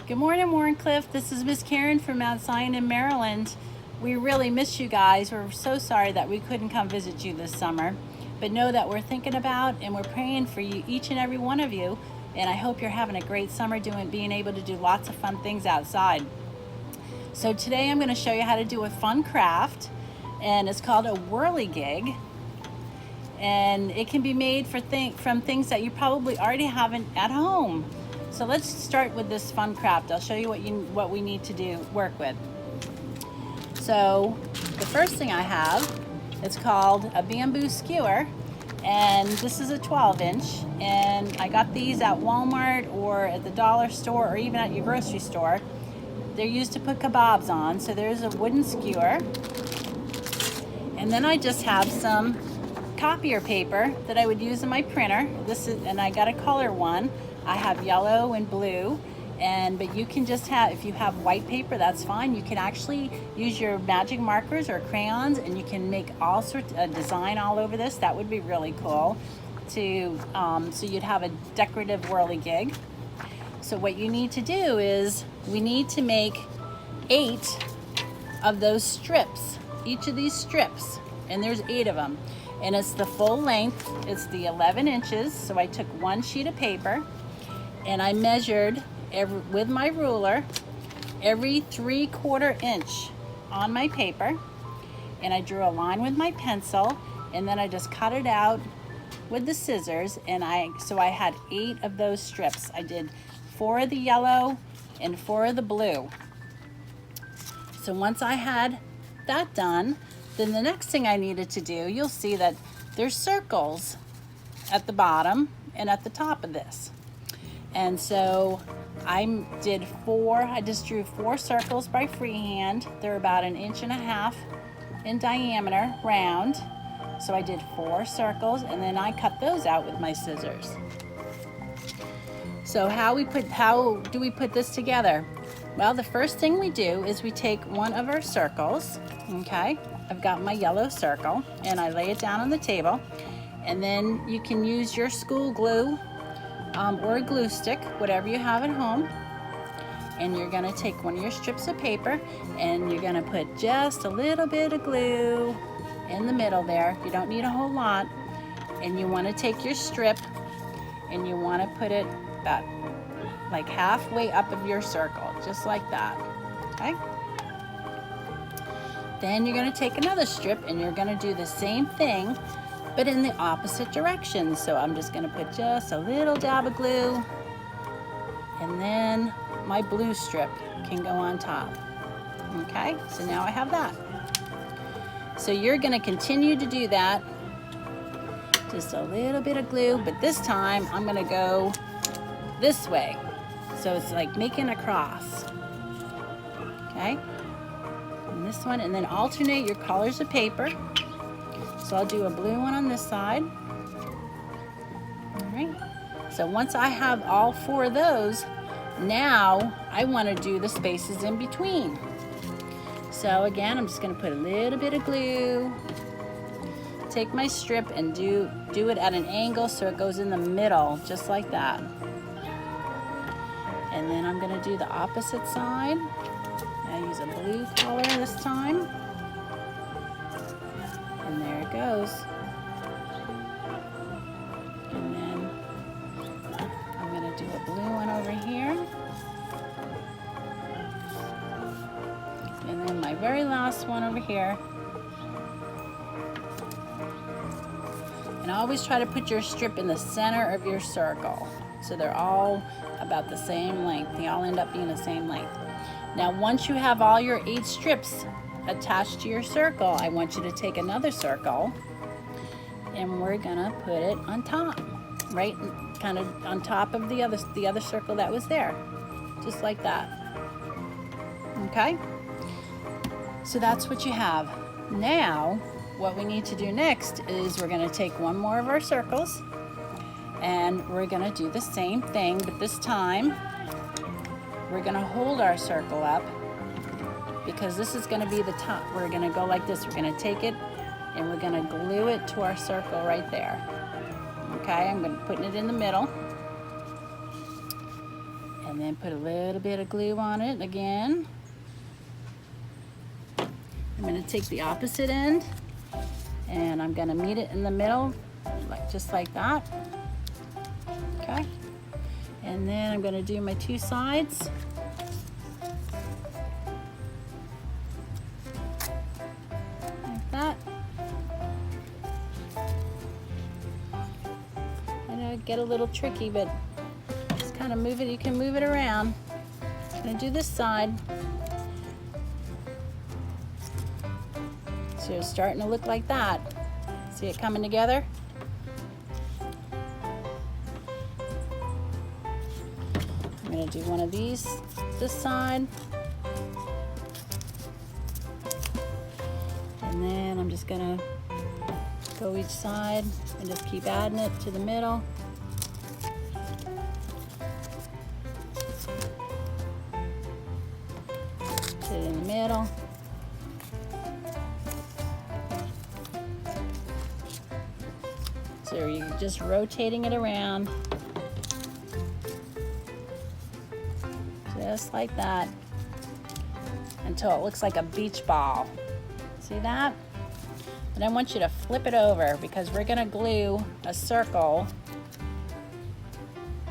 Good morning, Warrenclyffe. This is Miss Kerrin from Mount Zion in Maryland. We really miss you guys. We're so sorry that we couldn't come visit you this summer, but know that we're thinking about and we're praying for you, each and every one of you. And I hope you're having a great summer being able to do lots of fun things outside. So today I'm going to show you how to do a fun craft, and it's called a whirligig. And it can be made from things that you probably already have at home. So let's start with this fun craft. I'll show you what we need to work with. So the first thing I have, it's called a bamboo skewer, and this is a 12-inch, and I got these at Walmart or at the dollar store or even at your grocery store. They're used to put kebabs on. So there's a wooden skewer, and then I just have some copier paper that I would use in my printer. And I got a color one. I have yellow and blue, but you can just if you have white paper, that's fine. You can actually use your magic markers or crayons, and you can make all sorts of design all over this. That would be really cool so you'd have a decorative whirligig. So what you need to do is we need to make 8 of those strips, each of these strips, and there's 8 of them. And it's the full length, it's the 11 inches. So I took one sheet of paper and I measured with my ruler every 3/4 inch on my paper, and I drew a line with my pencil, and then I just cut it out with the scissors, and so I had 8 of those strips. I did 4 of the yellow and 4 of the blue. So once I had that done, then the next thing I needed to do, you'll see that there's circles at the bottom and at the top of this. And so I just drew 4 circles by freehand. They're about 1.5 inches in diameter, round. So I did 4 circles, and then I cut those out with my scissors. So how do we put this together? Well, the first thing we do is we take one of our circles, okay? I've got my yellow circle, and I lay it down on the table, and then you can use your school glue or a glue stick, whatever you have at home, and you're gonna take one of your strips of paper, and you're gonna put just a little bit of glue in the middle there. You don't need a whole lot, and you wanna take your strip, and you wanna put it about like halfway up of your circle, just like that, okay? Then you're gonna take another strip, and you're gonna do the same thing, but in the opposite direction. So I'm just gonna put just a little dab of glue, and then my blue strip can go on top. Okay, so now I have that. So you're gonna continue to do that, just a little bit of glue, but this time I'm gonna go this way. So it's like making a cross, okay? And this one, and then alternate your colors of paper. So I'll do a blue one on this side. All right. So once I have all 4 of those, now I want to do the spaces in between. So again, I'm just going to put a little bit of glue, take my strip, and do it at an angle so it goes in the middle, just like that. And then I'm going to do the opposite side. I use a blue color this time. And there it goes. And then I'm going to do a blue one over here. And then my very last one over here. And always try to put your strip in the center of your circle, so they're all about the same length. They all end up being the same length. Now once you have all your 8 strips attached to your circle, I want you to take another circle, and we're gonna put it on top, right kind of on top of the other circle that was there, just like that. Okay, so that's what you have. Now what we need to do next is we're gonna take one more of our circles, and we're gonna do the same thing, but this time we're gonna hold our circle up, because this is gonna be the top. We're gonna go like this. We're gonna take it, and we're gonna glue it to our circle right there. Okay, I'm putting it in the middle, and then put a little bit of glue on it again. I'm going to take the opposite end and I'm going to meet it in the middle, just like that. Okay. And then I'm going to do my two sides. Like that. I know it get a little tricky, but just kind of move it. You can move it around. I'm going to do this side. So it's starting to look like that. See it coming together? I'm going to do one of these this side. And then I'm just going to go each side and just keep adding it to the middle. Put it in the middle. So you're just rotating it around. Just like that. Until it looks like a beach ball. See that? And I want you to flip it over because we're gonna glue a circle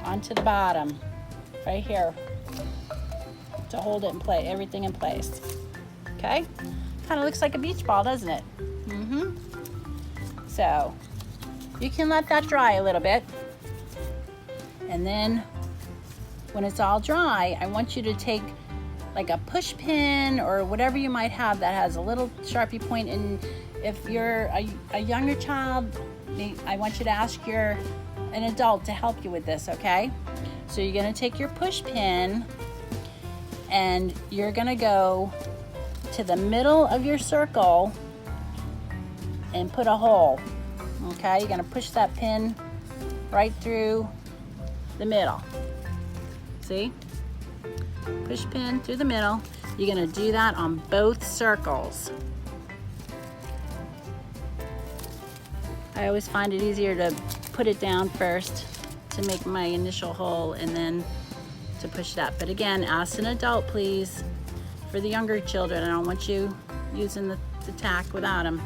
onto the bottom, right here, to hold it in place, everything in place. Okay? Kind of looks like a beach ball, doesn't it? So, you can let that dry a little bit. And then when it's all dry, I want you to take like a push pin or whatever you might have that has a little Sharpie point. And if you're a younger child, I want you to ask an adult to help you with this, okay? So you're gonna take your push pin and you're gonna go to the middle of your circle and put a hole. Okay, you're gonna push that pin right through the middle. See? Push pin through the middle. You're gonna do that on both circles. I always find it easier to put it down first to make my initial hole and then to push that. But again, ask an adult, please. For the younger children, I don't want you using the tack without them,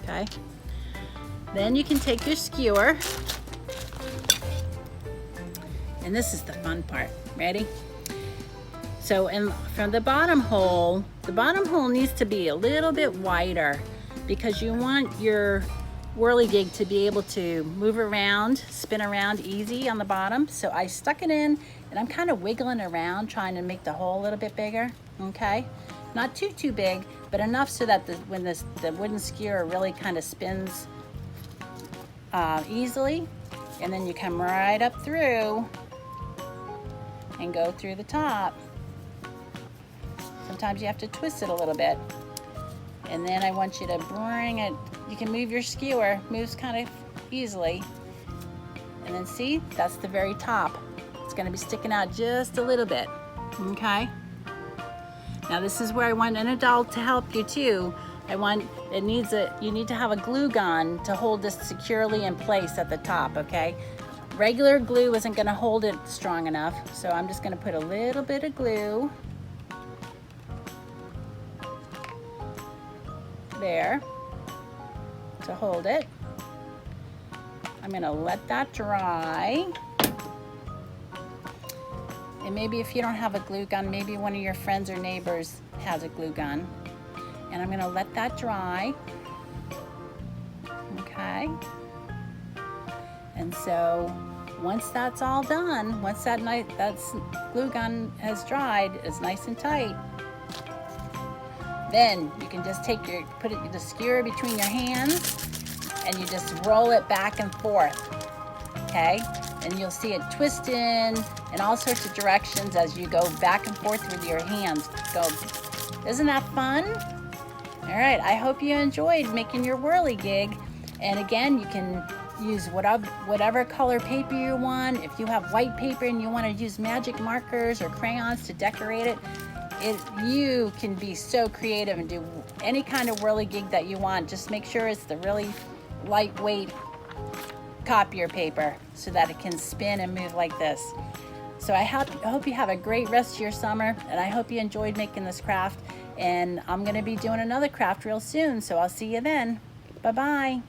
okay? Then you can take your skewer, and this is the fun part. Ready? So, from the bottom hole needs to be a little bit wider because you want your whirligig to be able to move around, spin around easy on the bottom. So I stuck it in, and I'm kind of wiggling around, trying to make the hole a little bit bigger. Okay, not too big, but enough so that when the wooden skewer really kind of spins easily, and then you come right up through and go through the top. Sometimes you have to twist it a little bit, and then I want you to bring it. You can move your skewer, moves kind of easily, and then see, that's the very top. It's going to be sticking out just a little bit. Okay. Now this is where I want an adult to help you too. You need to have a glue gun to hold this securely in place at the top, okay? Regular glue isn't gonna hold it strong enough, so I'm just gonna put a little bit of glue there to hold it. I'm gonna let that dry. And maybe if you don't have a glue gun, maybe one of your friends or neighbors has a glue gun. And I'm gonna let that dry. Okay. And so once that's all done, once that glue gun has dried, it's nice and tight, then you can just put the skewer between your hands and you just roll it back and forth. Okay? And you'll see it twist in all sorts of directions as you go back and forth with your hands. So, isn't that fun? All right, I hope you enjoyed making your whirligig. And again, you can use whatever color paper you want. If you have white paper and you want to use magic markers or crayons to decorate it, you can be so creative and do any kind of whirligig that you want. Just make sure it's the really lightweight copier paper so that it can spin and move like this. So I hope you have a great rest of your summer, and I hope you enjoyed making this craft. And I'm going to be doing another craft real soon, so I'll see you then. Bye-bye.